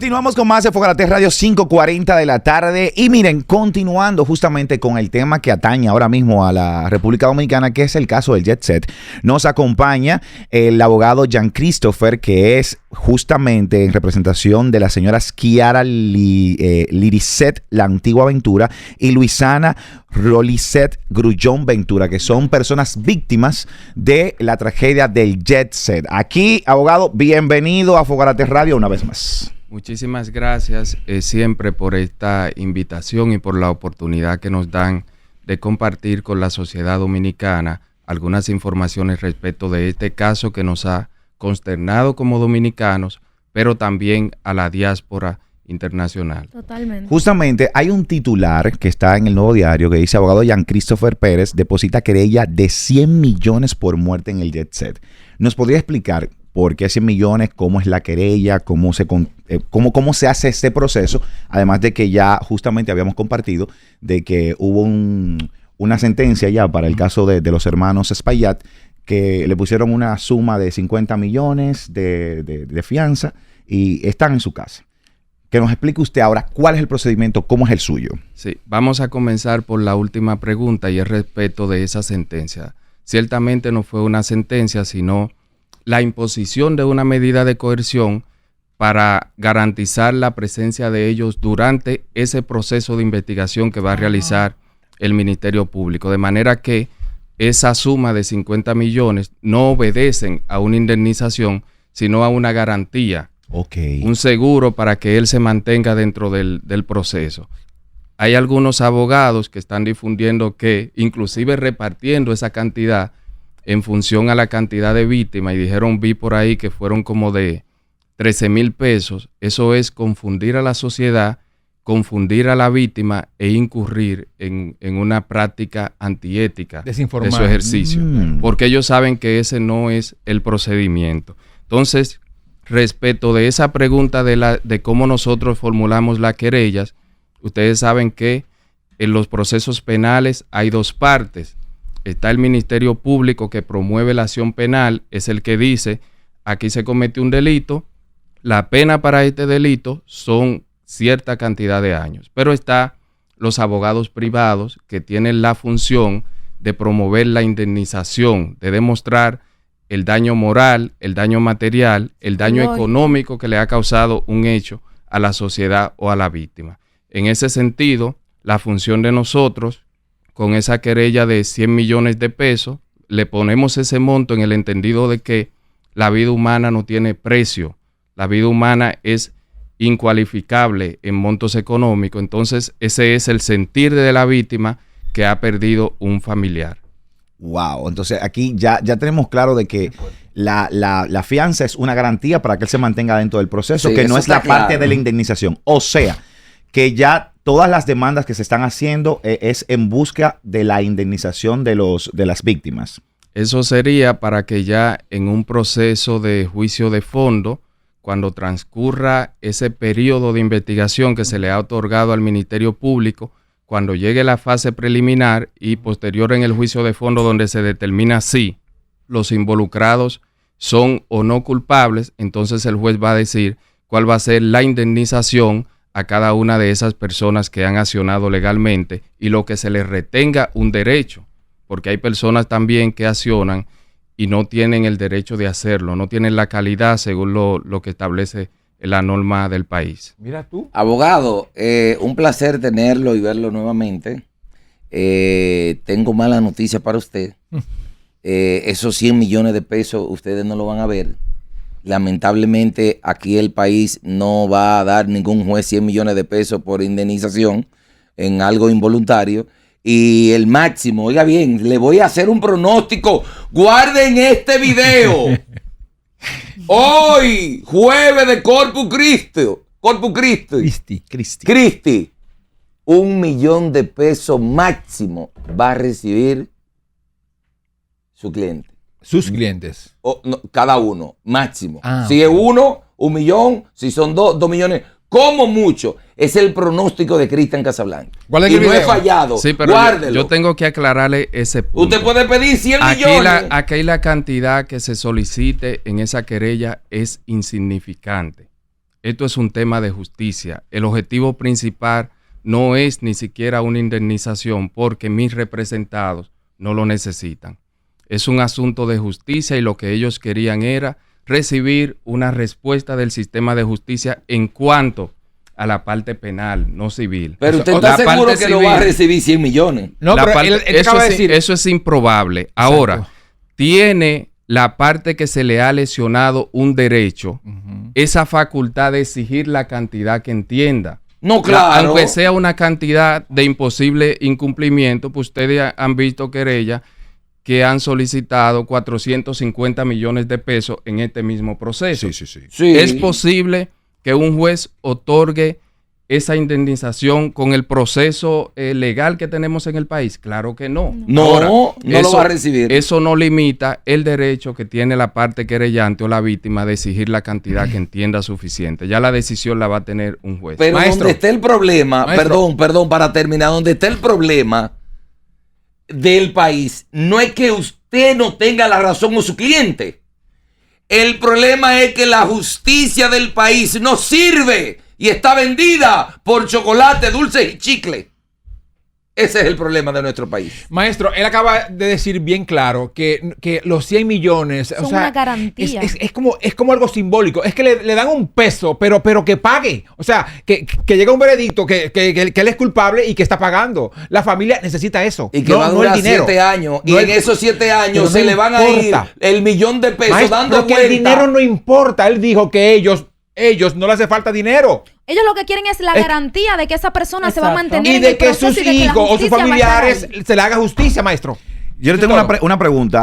Continuamos con más de Fogarate Radio, 5:40 de la tarde. Y miren, continuando justamente con el tema que atañe ahora mismo a la República Dominicana, que es el caso del Jet Set, nos acompaña el abogado Jan Christopher, que es justamente en representación de las señoras Kiara Liricet, la antigua Ventura, y Luisana Rolicet Grullón Ventura, que son personas víctimas de la tragedia del Jet Set. Aquí, abogado, bienvenido a Fogarate Radio una vez más. Muchísimas gracias siempre por esta invitación y por la oportunidad que nos dan de compartir con la sociedad dominicana algunas informaciones respecto de este caso que nos ha consternado como dominicanos, pero también a la diáspora internacional. Totalmente. Justamente hay un titular que está en el Nuevo Diario que dice: abogado Jan Christopher Pérez deposita querella de 100 millones por muerte en el Jet Set. ¿Nos podría explicar por qué 100 millones, cómo es la querella, cómo se hace este proceso? Además de que ya justamente habíamos compartido de que hubo una sentencia ya para el caso de los hermanos Espaillat, que le pusieron una suma de 50 millones de fianza y están en su casa. Que nos explique usted ahora cuál es el procedimiento, cómo es el suyo. Sí, vamos a comenzar por la última pregunta y el respecto de esa sentencia. Ciertamente no fue una sentencia, sino la imposición de una medida de coerción para garantizar la presencia de ellos durante ese proceso de investigación que va a realizar el Ministerio Público. De manera que esa suma de 50 millones no obedecen a una indemnización, sino a una garantía. Okay. Un seguro para que él se mantenga dentro del proceso. Hay algunos abogados que están difundiendo que, inclusive repartiendo esa cantidad en función a la cantidad de víctimas, y vi por ahí que fueron como de 13,000 pesos. Eso es confundir a la sociedad, confundir a la víctima e incurrir en una práctica antiética de su ejercicio. Porque ellos saben que ese no es el procedimiento. Entonces, respecto de esa pregunta de cómo nosotros formulamos las querellas, ustedes saben que en los procesos penales hay dos partes. Está el Ministerio Público que promueve la acción penal, es el que dice: aquí se cometió un delito, la pena para este delito son cierta cantidad de años. Pero está los abogados privados que tienen la función de promover la indemnización, de demostrar el daño moral, el daño material, el daño económico que le ha causado un hecho a la sociedad o a la víctima. En ese sentido, la función de nosotros, con esa querella de 100 millones de pesos, le ponemos ese monto en el entendido de que la vida humana no tiene precio. La vida humana es incualificable en montos económicos. Entonces, ese es el sentir de la víctima que ha perdido un familiar. Wow, entonces aquí ya tenemos claro de que la fianza es una garantía para que él se mantenga dentro del proceso, sí, que no es la parte de la indemnización. O sea, que ya todas las demandas que se están haciendo es en busca de la indemnización de las víctimas. Eso sería para que ya en un proceso de juicio de fondo, cuando transcurra ese periodo de investigación que se le ha otorgado al Ministerio Público, cuando llegue la fase preliminar y posterior en el juicio de fondo, donde se determina si los involucrados son o no culpables, entonces el juez va a decir cuál va a ser la indemnización a cada una de esas personas que han accionado legalmente y lo que se les retenga un derecho, porque hay personas también que accionan y no tienen el derecho de hacerlo, no tienen la calidad según lo que establece la norma del país. Mira tú. Abogado, un placer tenerlo y verlo nuevamente. Tengo mala noticia para usted. Esos 100 millones de pesos ustedes no lo van a ver. Lamentablemente aquí el país no va a dar ningún juez 100 millones de pesos por indemnización en algo involuntario. Y el máximo, oiga bien, le voy a hacer un pronóstico. Guarden este video. Hoy, jueves de Corpus Christi, 1 millón de pesos máximo va a recibir su cliente. Sus clientes. No, cada uno, máximo. Si es uno, 1 millón. Si son 2 millones. Como mucho, es el pronóstico de Cristian Casablanca. Y no he fallado. Sí, pero yo tengo que aclararle ese punto. Usted puede pedir 100 millones. Aquí la cantidad que se solicite en esa querella es insignificante. esto es un tema de justicia. El objetivo principal no es ni siquiera una indemnización porque mis representados no lo necesitan. Es un asunto de justicia y lo que ellos querían era recibir una respuesta del sistema de justicia en cuanto a la parte penal, no civil. Pero usted está seguro que no va a recibir 100 millones. No, pero eso es improbable. Ahora, tiene la parte que se le ha lesionado un derecho, esa facultad de exigir la cantidad que entienda. No, claro. Aunque sea una cantidad de imposible incumplimiento, pues ustedes han visto querellas que han solicitado 450 millones de pesos en este mismo proceso. Sí. Es posible que un juez otorgue esa indemnización con el proceso legal que tenemos en el país. Claro que no. Ahora, no lo va a recibir. Eso no limita el derecho que tiene la parte querellante o la víctima de exigir la cantidad que entienda suficiente. Ya la decisión la va a tener un juez. Pero donde está el problema, perdón, para terminar, donde está el problema del país, no es que usted no tenga la razón o su cliente. El problema es que la justicia del país no sirve y está vendida por chocolate, dulces y chicle. Ese es el problema de nuestro país. Maestro, él acaba de decir bien claro que los 100 millones... Son una garantía. Es como algo simbólico. Es que le dan un peso, pero que pague. O sea, que llega un veredicto que él es culpable y que está pagando. La familia necesita eso. Y que va a durar 7 años. Y en esos 7 años se le van a ir el millón de pesos, maestro, dando vuelta. Que el dinero no importa. Él dijo que ellos no le hace falta dinero. Ellos lo que quieren es la garantía de que esa persona se va a mantener y de que sus hijos o sus familiares se le haga justicia, maestro. Yo le tengo una pregunta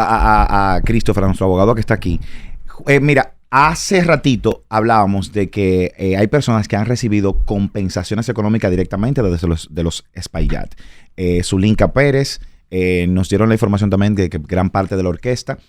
a Christopher, a nuestro abogado que está aquí. Mira, hace ratito hablábamos de que hay personas que han recibido compensaciones económicas directamente de los Espaillat. Zulinka Pérez, nos dieron la información también de que gran parte de la orquesta.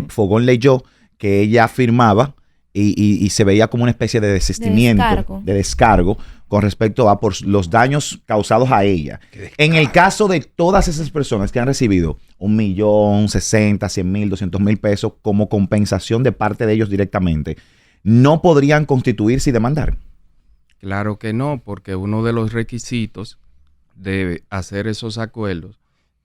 Fogón leyó que ella firmaba y se veía como una especie de desistimiento, de descargo con respecto a por los daños causados a ella. En el caso de todas esas personas que han recibido 1.000.000, 60, 100.000, 200.000 pesos como compensación de parte de ellos directamente, ¿no podrían constituirse y demandar? Claro que no, porque uno de los requisitos de hacer esos acuerdos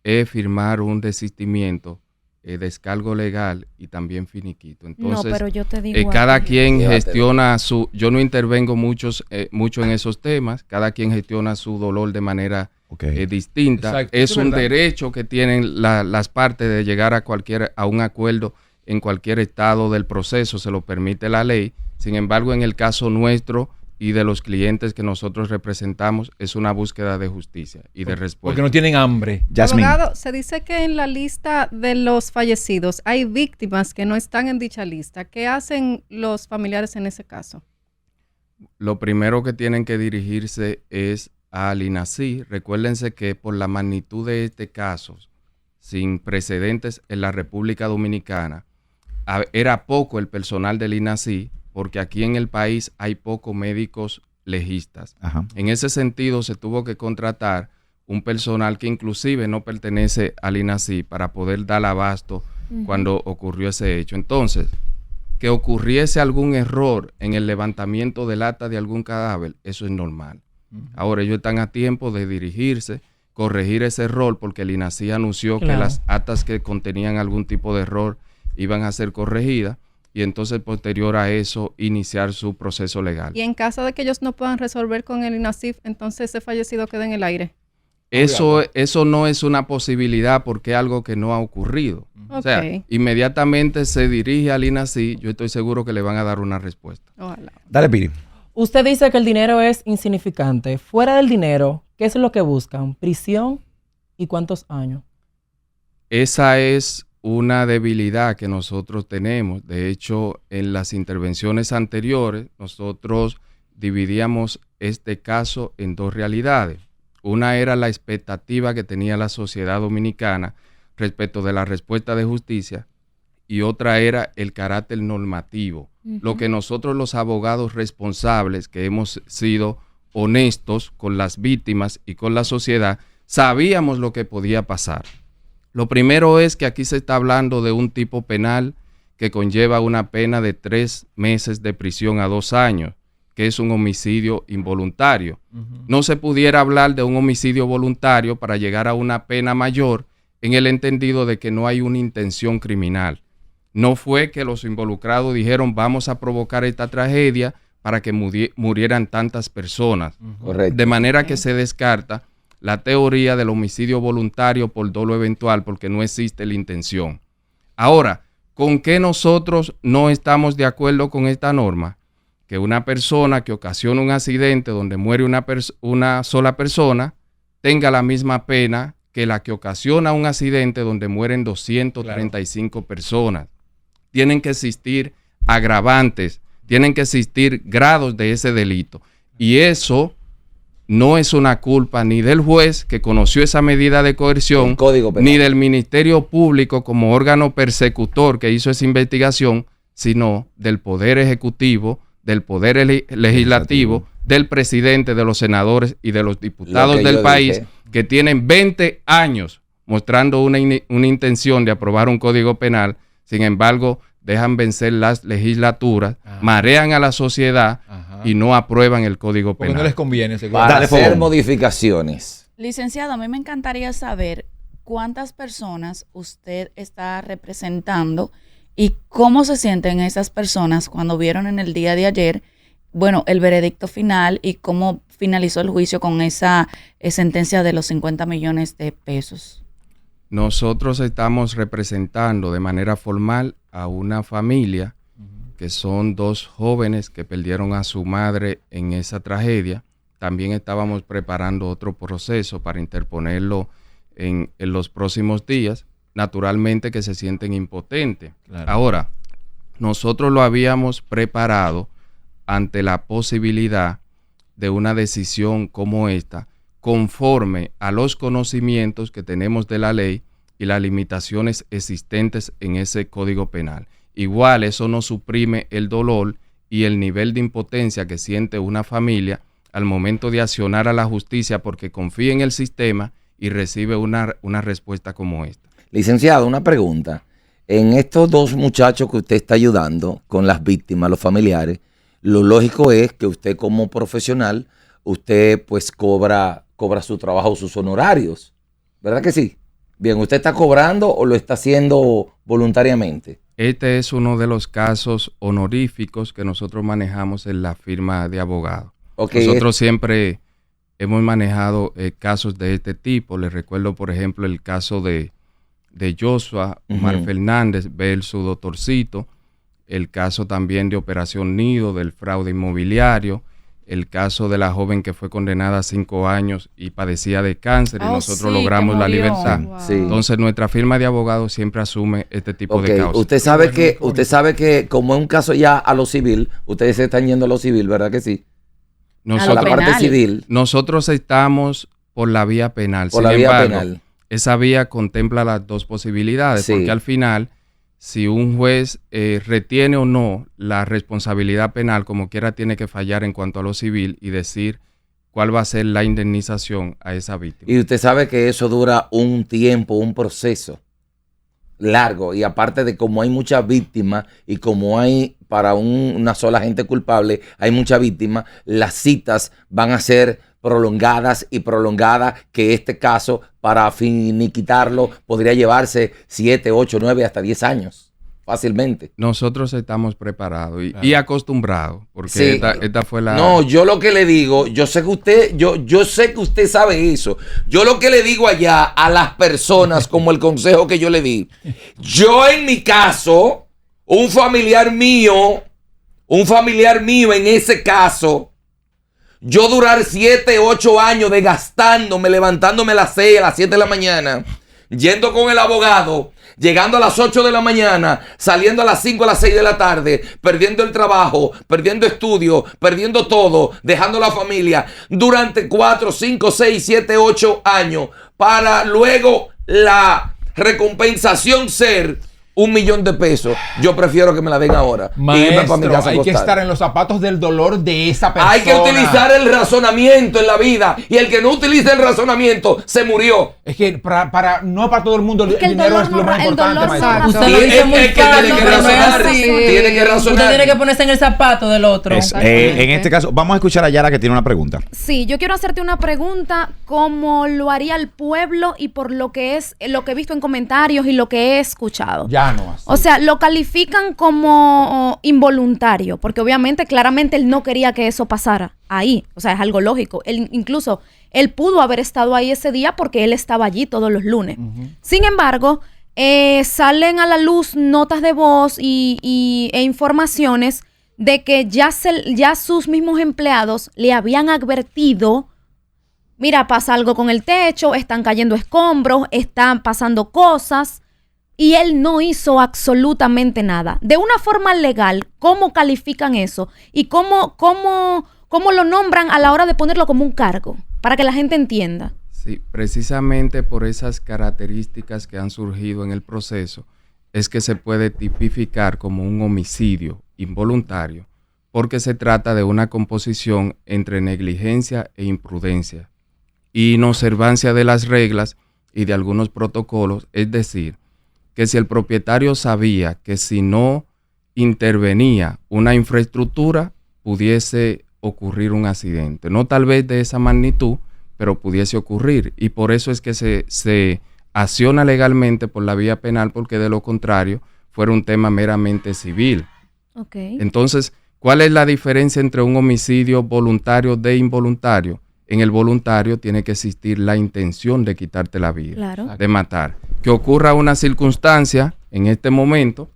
es firmar un desistimiento, descargo legal y también finiquito. Entonces, no, pero yo te digo cada quien gestiona yo no intervengo mucho en esos temas, cada quien gestiona su dolor de manera distinta. Exacto. Es un derecho que tienen las partes de llegar a un acuerdo en cualquier estado del proceso, se lo permite la ley. Sin embargo, en el caso nuestro y de los clientes que nosotros representamos, es una búsqueda de justicia y de respuesta. Porque no tienen hambre. Yasmín. Abogado, se dice que en la lista de los fallecidos hay víctimas que no están en dicha lista. ¿Qué hacen los familiares en ese caso? Lo primero que tienen que dirigirse es al INASI. Recuérdense que por la magnitud de este caso, sin precedentes en la República Dominicana, era poco el personal del INASI, porque aquí en el país hay pocos médicos legistas. Ajá. En ese sentido, se tuvo que contratar un personal que inclusive no pertenece al INASI para poder dar abasto cuando ocurrió ese hecho. Entonces, que ocurriese algún error en el levantamiento del acta de algún cadáver, eso es normal. Ahora, ellos están a tiempo de dirigirse, corregir ese error, porque el INASI anunció que las actas que contenían algún tipo de error iban a ser corregidas, y entonces posterior a eso iniciar su proceso legal. Y en caso de que ellos no puedan resolver con el INASIF, entonces ese fallecido queda en el aire. Eso no es una posibilidad porque es algo que no ha ocurrido. O sea, inmediatamente se dirige al INASI, yo estoy seguro que le van a dar una respuesta. Ojalá. Dale, Piri. Usted dice que el dinero es insignificante. Fuera del dinero, ¿qué es lo que buscan? ¿Prisión? ¿Y cuántos años? Esa es una debilidad que nosotros tenemos. De hecho, en las intervenciones anteriores, nosotros dividíamos este caso en dos realidades. Una era la expectativa que tenía la sociedad dominicana respecto de la respuesta de justicia, y otra era el carácter normativo. Lo que nosotros los abogados responsables, que hemos sido honestos con las víctimas y con la sociedad, sabíamos lo que podía pasar. Lo primero es que aquí se está hablando de un tipo penal que conlleva una pena de 3 meses de prisión a 2 años, que es un homicidio involuntario. No se pudiera hablar de un homicidio voluntario para llegar a una pena mayor en el entendido de que no hay una intención criminal. No fue que los involucrados dijeron vamos a provocar esta tragedia para que murieran tantas personas. Correcto. De manera que se descarta la teoría del homicidio voluntario por dolo eventual porque no existe la intención. Ahora, ¿con qué nosotros no estamos de acuerdo con esta norma? Que una persona que ocasiona un accidente donde muere una sola persona tenga la misma pena que la que ocasiona un accidente donde mueren 235 personas. Tienen que existir agravantes, tienen que existir grados de ese delito. Y eso no es una culpa ni del juez que conoció esa medida de coerción, ni del Ministerio Público como órgano persecutor que hizo esa investigación, sino del Poder Ejecutivo, del Poder Legislativo, del presidente, de los senadores y de los diputados del país que tienen 20 años mostrando una intención de aprobar un código penal. Sin embargo, dejan vencer las legislaturas, marean a la sociedad y no aprueban el código penal. Porque no les conviene. Para hacer modificaciones. Licenciado, a mí me encantaría saber cuántas personas usted está representando y cómo se sienten esas personas cuando vieron en el día de ayer, bueno, el veredicto final y cómo finalizó el juicio con esa sentencia de los 50 millones de pesos. Nosotros estamos representando de manera formal a una familia que son 2 jóvenes que perdieron a su madre en esa tragedia. También estábamos preparando otro proceso para interponerlo en los próximos días. Naturalmente que se sienten impotentes. Claro. Ahora, nosotros lo habíamos preparado ante la posibilidad de una decisión como esta, conforme a los conocimientos que tenemos de la ley y las limitaciones existentes en ese código penal. Igual eso no suprime el dolor y el nivel de impotencia que siente una familia al momento de accionar a la justicia porque confía en el sistema y recibe una respuesta como esta. Licenciado, una pregunta. En estos 2 muchachos que usted está ayudando con las víctimas, los familiares, lo lógico es que usted como profesional, usted pues cobra su trabajo, sus honorarios. ¿Verdad que sí? Bien, ¿usted está cobrando o lo está haciendo voluntariamente? Este es uno de los casos honoríficos que nosotros manejamos en la firma de abogados. Okay. Nosotros siempre hemos manejado casos de este tipo. Les recuerdo, por ejemplo, el caso de Joshua Omar Fernández versus Doctorcito, el caso también de Operación Nido, del fraude inmobiliario, el caso de la joven que fue condenada a 5 años y padecía de cáncer y nosotros logramos la libertad. Wow. Sí. Entonces nuestra firma de abogados siempre asume este tipo de causas. Usted sabe que como es un caso ya a lo civil, ustedes se están yendo a lo civil, ¿verdad que sí? Nosotros, a la parte civil. Nosotros estamos por la vía penal. Por la vía penal. Esa vía contempla las 2 posibilidades, porque al final, si un juez retiene o no la responsabilidad penal, como quiera tiene que fallar en cuanto a lo civil y decir cuál va a ser la indemnización a esa víctima. Y usted sabe que eso dura un tiempo, un proceso largo, y aparte de como hay muchas víctimas y como hay para una sola gente culpable, hay muchas víctimas, las citas van a ser prolongadas y prolongadas, que este caso para finiquitarlo podría llevarse 7, 8, 9, hasta 10 años fácilmente. Nosotros estamos preparados y acostumbrados, porque sí, esta fue la... No, yo lo que le digo, yo sé que usted sabe eso. Yo lo que le digo allá a las personas, como el consejo que yo le di, yo en mi caso, un familiar mío en ese caso, yo durar 7, 8 años desgastándome, levantándome a las 6, a las 7 de la mañana, yendo con el abogado, llegando a las 8 de la mañana, saliendo a las 5, a las 6 de la tarde, perdiendo el trabajo, perdiendo estudio, perdiendo todo, dejando la familia durante 4, 5, 6, 7, 8 años, para luego la recompensación ser 1 millón de pesos, yo prefiero que me la den ahora. y irme para mi Maestro, casa a hay que acostar. estar en los zapatos del dolor de esa persona. Hay que utilizar el razonamiento en la vida. Y el que no utiliza el razonamiento se murió. Es que no para todo el mundo Es que el el dinero dolor es lo no más ra- el importante, dolor no maestro. razona. Usted lo dice muy Es que fácil, tiene que pero no es razonar. así. Tiene que razonar. Usted tiene que ponerse en el zapato del otro. En este caso, vamos a escuchar a Yara que tiene una pregunta. Sí, yo quiero hacerte una pregunta como lo haría el pueblo y por lo que he visto en comentarios y lo que he escuchado. Ya no así. O sea, lo califican como involuntario, porque obviamente, claramente él no quería que eso pasara ahí. O sea, es algo lógico. Incluso él pudo haber estado ahí ese día porque él estaba allí todos los lunes. Sin embargo, salen a la luz notas de voz e informaciones de que ya sus mismos empleados le habían advertido: mira, pasa algo con el techo, están cayendo escombros, están pasando cosas, y él no hizo absolutamente nada. De una forma legal, ¿cómo califican eso? ¿Y cómo lo nombran a la hora de ponerlo como un cargo? Para que la gente entienda. Sí, precisamente por esas características que han surgido en el proceso, es que se puede tipificar como un homicidio involuntario, porque se trata de una composición entre negligencia e imprudencia, y inobservancia de las reglas y de algunos protocolos, es decir, que si el propietario sabía que si no intervenía una infraestructura, pudiese ocurrir un accidente. No tal vez de esa magnitud, pero pudiese ocurrir. Y por eso es que se acciona legalmente por la vía penal, porque de lo contrario fuera un tema meramente civil. Okay. Entonces, ¿cuál es la diferencia entre un homicidio voluntario de involuntario? En el voluntario tiene que existir la intención de quitarte la vida, Claro. de matar. Que ocurra una circunstancia en este momento,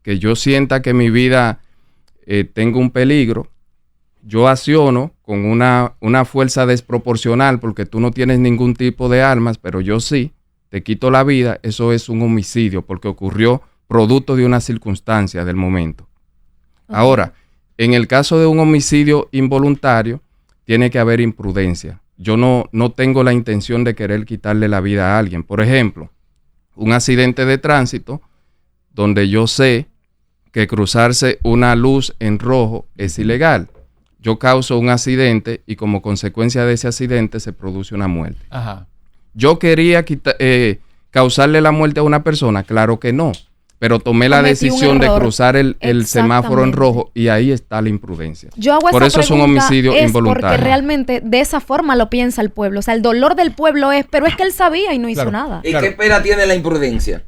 que yo sienta que mi vida tengo un peligro, yo acciono con una fuerza desproporcional porque tú no tienes ningún tipo de armas, pero yo sí, te quito la vida, eso es un homicidio porque ocurrió producto de una circunstancia del momento. Okay. Ahora, en el caso de un homicidio involuntario, tiene que haber imprudencia. Yo no tengo la intención de querer quitarle la vida a alguien. Por ejemplo, un accidente de tránsito donde yo sé que cruzarse una luz en rojo es ilegal. Yo causo un accidente y como consecuencia de ese accidente se produce una muerte. Ajá. ¿Yo quería causarle la muerte a una persona? Claro que no. Pero tomé la Cometí un decisión de error. cruzar el semáforo en Exactamente. rojo y ahí está la imprudencia. Yo hago Por esa eso es un pregunta homicidio involuntario. Porque realmente de esa forma lo piensa el pueblo. O sea, el dolor del pueblo es, pero es que él sabía y no hizo Claro. nada. ¿Y Claro. qué pena tiene la imprudencia?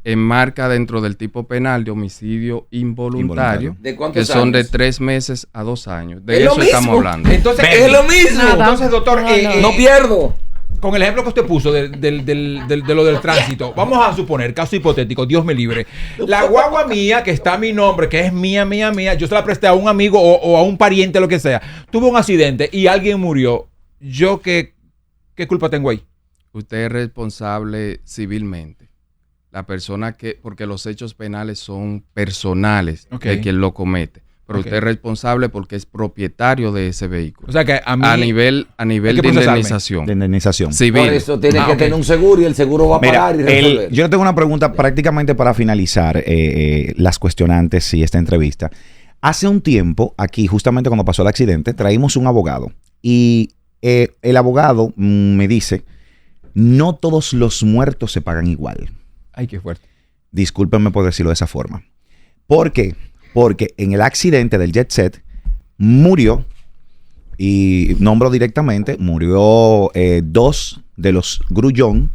Enmarca dentro del tipo penal de homicidio involuntario, ¿De cuántos que son de años? 3 meses a 2 años. De Es lo eso estamos mismo. hablando. Entonces, Es lo mismo. Nada. Entonces, doctor, No pierdo. con el ejemplo que usted puso de lo del tránsito, vamos a suponer, caso hipotético, Dios me libre. La guagua mía, que está a mi nombre, que es mía, yo se la presté a un amigo o a un pariente, lo que sea. Tuvo un accidente y alguien murió. ¿Yo qué culpa tengo ahí? Usted es responsable civilmente. La persona porque los hechos penales son personales Ok. de quien lo comete. Pero Ok. usted es responsable porque es propietario de ese vehículo. O sea que a mí... a nivel hay de que procesarme. indemnización. De indemnización. Civil. Por eso tiene que ok. tener un seguro y el seguro va a Mira, pagar y resolver. yo tengo una pregunta prácticamente para finalizar las cuestionantes y esta entrevista. Hace un tiempo, aquí, justamente cuando pasó el accidente, traímos un abogado. Y el abogado me dice, no todos los muertos se pagan igual. Ay, qué fuerte. Discúlpenme por decirlo de esa forma. ¿Por qué? Porque en el accidente del Jet Set murió, y nombro directamente, murió 2 de los grullón,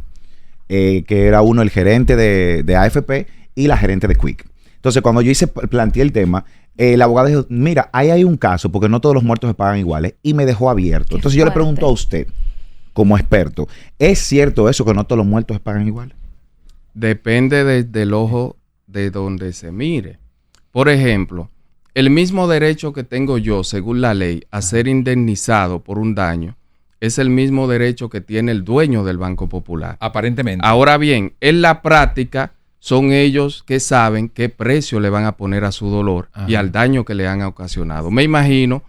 que era uno el gerente de AFP y la gerente de Quick. Entonces, cuando yo planteé el tema, el abogado dijo, mira, ahí hay un caso, porque no todos los muertos se pagan iguales, y me dejó abierto. Qué Entonces yo le fuerte. pregunto a usted, como experto, ¿es cierto eso que no todos los muertos se pagan iguales? Depende del ojo de donde se mire. Por ejemplo, el mismo derecho que tengo yo, según la ley, a ser indemnizado por un daño, es el mismo derecho que tiene el dueño del Banco Popular. Aparentemente. Ahora bien, en la práctica son ellos que saben qué precio le van a poner a su dolor y al daño que le han ocasionado. Me imagino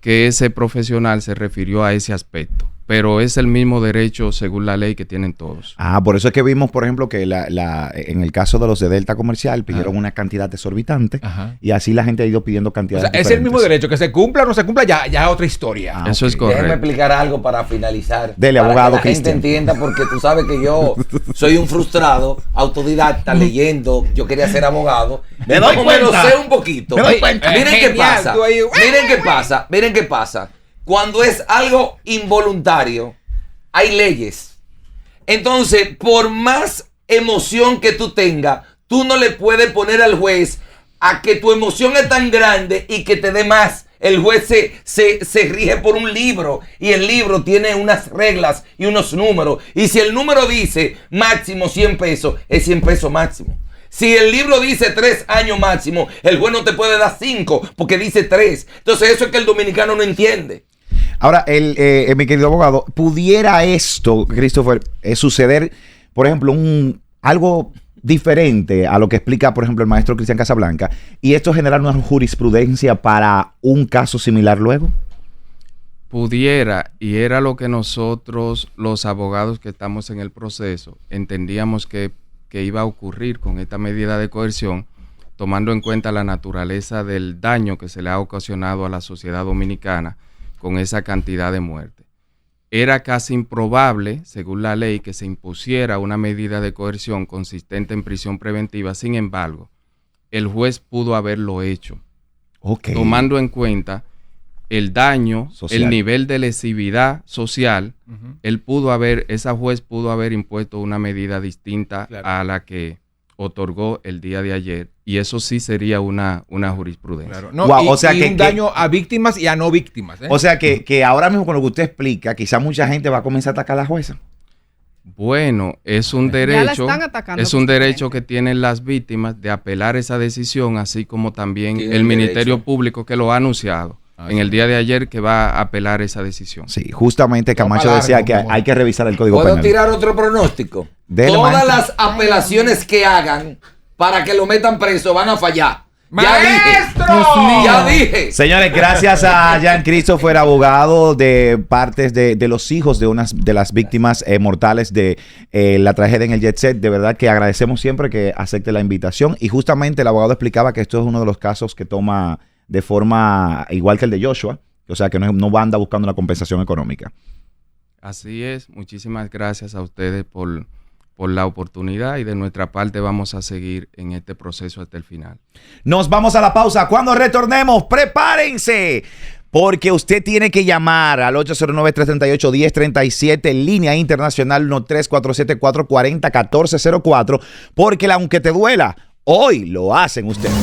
que ese profesional se refirió a ese aspecto. pero es el mismo derecho según la ley que tienen todos. Por eso es que vimos, por ejemplo, que en el caso de los de Delta Comercial pidieron una cantidad exorbitante y así la gente ha ido pidiendo cantidades O sea, es diferentes. el mismo derecho, que se cumpla o no se cumpla, ya es otra historia. Eso es correcto. Déjeme explicar algo para finalizar. Dele, para abogado que la gente Cristian. entienda, porque tú sabes que yo soy un frustrado, autodidacta, leyendo. Yo quería ser abogado. Me Y doy como me lo cuenta. sé un poquito. Me doy cuenta. Miren qué Genial, pasa. tú ahí. Miren qué pasa. Cuando es algo involuntario, hay leyes. Entonces, por más emoción que tú tengas, tú no le puedes poner al juez a que tu emoción es tan grande y que te dé más. El juez se rige por un libro y el libro tiene unas reglas y unos números. Y si el número dice máximo 100 pesos, es 100 pesos máximo. Si el libro dice 3 años máximo, el juez no te puede dar 5 porque dice 3. Entonces eso es que el dominicano no entiende. Ahora, mi querido abogado, ¿pudiera esto, Christopher, suceder, por ejemplo, algo diferente a lo que explica, por ejemplo, el maestro Cristian Casablanca, y esto generar una jurisprudencia para un caso similar luego? Pudiera, y era lo que nosotros, los abogados que estamos en el proceso, entendíamos que iba a ocurrir con esta medida de coerción, tomando en cuenta la naturaleza del daño que se le ha ocasionado a la sociedad dominicana con esa cantidad de muerte. Era casi improbable, según la ley, que se impusiera una medida de coerción consistente en prisión preventiva. Sin embargo, el juez pudo haberlo hecho, tomando en cuenta el daño social, el nivel de lesividad social. Esa juez pudo haber impuesto una medida distinta a la que otorgó el día de ayer, y eso sí sería una jurisprudencia. Claro. No, Wow, y, o sea y que- un daño a víctimas y a no víctimas. O sea que ahora mismo con lo que usted explica, quizá mucha gente va a comenzar a atacar a la jueza. Bueno, es un Ya la derecho, están atacando es un derecho constantemente. que tienen las víctimas de apelar esa decisión, así como también Tienen el Ministerio derecho. Público, que lo ha anunciado en el día de ayer, que va a apelar esa decisión. Sí, justamente Camacho para decía largo, que mi amor. hay que revisar el Código ¿Puedo Penal. tirar otro pronóstico? Dele, Todas maestro. las apelaciones que hagan para que lo metan preso van a fallar. ¡Maestro! Ya dije. Señores, gracias a Jan Christopher, abogado de partes de los hijos de unas de las víctimas mortales de la tragedia en el Jet Set. De verdad que agradecemos siempre que acepte la invitación. Y justamente el abogado explicaba que esto es uno de los casos que toma de forma igual que el de Joshua. O sea, que no va a andar buscando una compensación económica. Así es, muchísimas gracias a ustedes por la oportunidad, y de nuestra parte vamos a seguir en este proceso hasta el final. Nos vamos a la pausa. Cuando retornemos, prepárense, porque usted tiene que llamar al 809-338-1037, línea internacional 1347-440-1404, porque aunque te duela, hoy lo hacen ustedes.